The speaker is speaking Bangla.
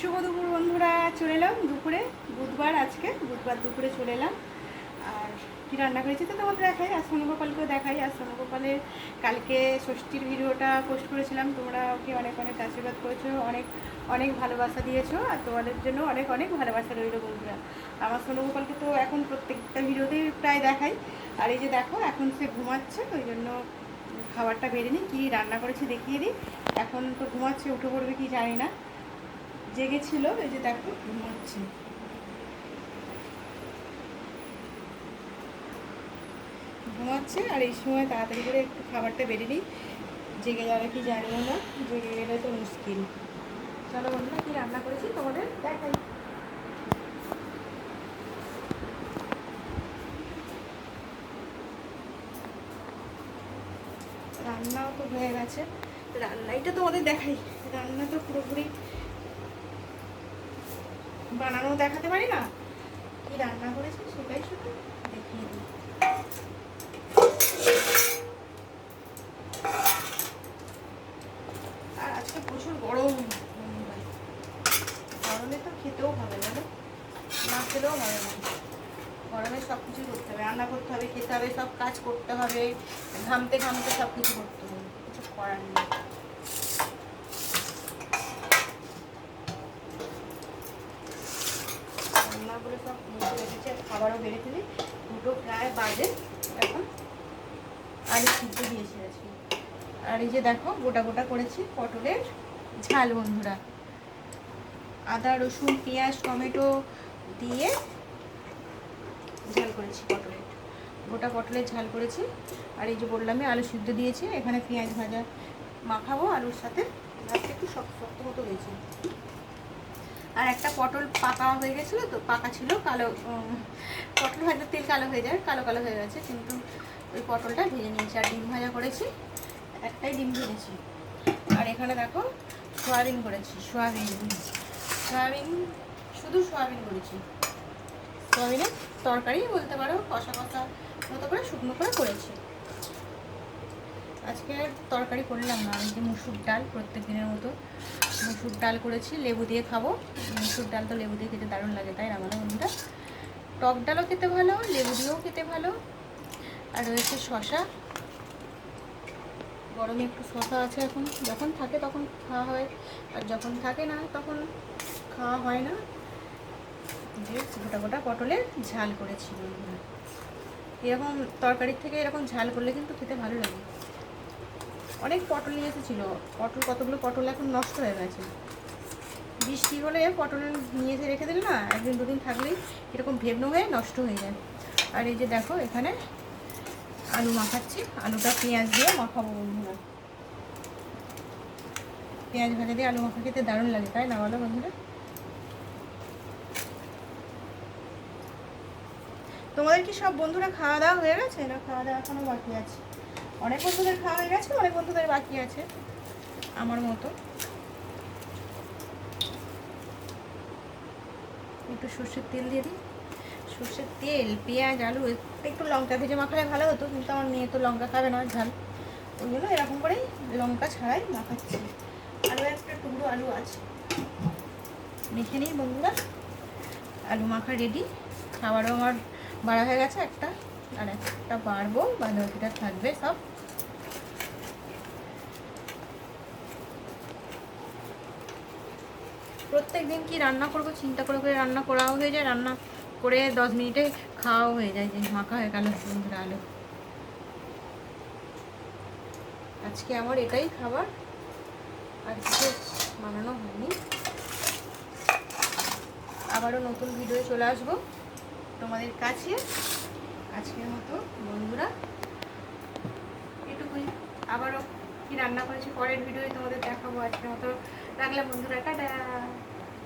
শুভ দুপুর বন্ধুরা, চলে এলাম দুপুরে। বুধবার, আজকে বুধবার দুপুরে চলে এলাম। আর কী রান্না করেছি তো তোমাদের দেখাই, আর সোনুগোপালকেও দেখাই। আর সোনুগোপালের কালকে ষষ্ঠীর ভিডিওটা পোস্ট করেছিলাম, তোমরা ওকে অনেক অনেক আশীর্বাদ করেছো, অনেক অনেক ভালোবাসা দিয়েছো। আর তোমাদের জন্য অনেক অনেক ভালোবাসা রইল বন্ধুরা। আমার সোনুগোপালকে তো এখন প্রত্যেকটা ভিডিওতেই প্রায় দেখাই। আর এই যে দেখো, এখন সে ঘুমাচ্ছে, ওই জন্য খাবারটা বেড়ে নিই। কী রান্না করেছি দেখিয়ে দিই। এখন তো ঘুমাচ্ছে, উঠে পড়বে কি জানি না, জেগেছিল। এই যে দেখো ঘুমাচ্ছে, ঘুমাচ্ছে। আর এই সময় তাড়াতাড়ি করে একটু খাবারটা বেড়ে নিই, জেগে যাবে কি জানিও না, জেগে গেলে তো মুশকিল। চলো বন্ধুরা, কি রান্না করেছি তোমাদের দেখাই। রান্নাও তো হয়ে গেছে, রান্নাইটা তোমাদের দেখাই। রান্না তো পুরোপুরি বানানো দেখাতে পারি না, কি রান্না করেছি সেটাই শুধু দেখিয়ে দিই। আর আজকে প্রচুর গরম, গরমে তো খেতেও হবে, জানো, না খেলেও হবে না। গরমে সব কিছু করতে হবে, রান্না করতে হবে, খেতে হবে, সব কাজ করতে হবে, ঘামতে ঘামতে সব কিছু করতে হবে, কিছু করার নেই। রান্নাগুলো সব মুখে রেখেছে, খাবারও বেড়ে ফেলি। দুটো প্রায় বাজে এখন। আলু সিদ্ধ দিয়েছি আজকে। আর এই যে দেখো, গোটা গোটা করেছি পটলের ঝাল বন্ধুরা। আদা রসুন পেঁয়াজ টমেটো দিয়ে ঝাল করেছি পটলের, গোটা পটলের ঝাল করেছি। আর এই যে বললামই, আলু সিদ্ধ দিয়েছি, এখানে পেঁয়াজ ভাজা মাখাবো আলুর সাথে। ভাতটা একটু শক্ত শক্ত মতো হয়েছে। আর একটা পটল পাকা হয়ে গেছিলো, তো পাকা ছিল, কালো পটল ভাজার তেল কালো হয়ে যায়, কালো কালো হয়ে গেছে, কিন্তু ওই পটলটা ভেজে নিয়েছি। আর ডিম ভাজা করেছি, একটাই ডিম ভেজেছি। আর এখানে দেখো সয়াবিন করেছি, সয়াবিন শুধু সয়াবিন করেছি। সয়াবিনের তরকারি বলতে পারো, কষা কষা মতো করে শুকনো করে করেছি। আজকে তরকারি করলাম না, এই যে মুসুর ডাল, প্রত্যেক দিনের মতো মুসুর ডাল করেছি, লেবু দিয়ে খাবো। মুসুর ডাল তো লেবু দিয়ে খেতে দারুণ লাগে, তাই না বলো বন্ধুরা? টক ডালও খেতে ভালো, লেবু দিয়েও খেতে ভালো। আর রয়েছে শশা, গরমে একটু শশা আছে, এখন যখন থাকে তখন খাওয়া হয়, আর যখন থাকে না তখন খাওয়া হয় না। যে গোটা গোটা পটলের ঝাল করেছি বন্ধুরা। এরকম তরকারির থেকে এরকম ঝাল করলে কিন্তু খেতে ভালো লাগে। অনেক পটল নিয়ে এসেছিলো, পটল কতগুলো পটল এখন নষ্ট হয়ে গেছে। বৃষ্টি হলে পটল নিয়ে এসে রেখে দিলে না, একদিন দুদিন থাকলেই এরকম ভেবনো হয়ে নষ্ট হয়ে যায়। আর এই যে দেখো, এখানে আলু মাখাচ্ছি, আলুটা পেঁয়াজ দিয়ে মাখাবো বন্ধুরা। পেঁয়াজ ভাজা দিয়ে আলু মাখা খেতে দারুণ লাগে, তাই না বলো বন্ধুরা? তোমাদের কি সব বন্ধুরা খাওয়া দাওয়া হয়ে গেছে, না খাওয়া দাওয়া এখনো বাকি আছে? অনেক বন্ধুদের খাওয়া হয়ে গেছে, অনেক বন্ধুদের বাকি আছে আমার মতো। একটু সর্ষের তেল দিয়ে দিই, সর্ষের তেল, পেঁয়াজ, আলু, একটু লঙ্কা ভেজে মাখালে ভালো হতো, কিন্তু আমার মেয়ে তো লঙ্কা খাবে না ঝাল, ওই জন্য এরকম করেই লঙ্কা ছাড়াই মাখাচ্ছি। আরও একটা টুকরো আলু আছে, মেখে নিই বন্ধুরা। আলু মাখা রেডি। খাবারও আমার বাড়া হয়ে গেছে একটা, আর একটা বাড়বো, বাঁধাকপিটা থাকবে সব। প্রত্যেক দিন কি রান্না করবো চিন্তা করে করে রান্না করাও হয়ে যায়, রান্না করে 10 মিনিটে খাওয়াও হয়ে যায়, যে মাখা হয়ে গেল বন্ধুরা আলু। আজকে আমার এটাই খাবার, আর কিছু বানানো হয়নি। আবারও নতুন ভিডিও চলে আসবো তোমাদের কাছে। আজকের মতো বন্ধুরা এটুকুই। আবারও কি রান্না করেছি পরের ভিডিওতে তোমাদের দেখাবো। আজকের মতো রাখলাম বন্ধুরা, টাটা।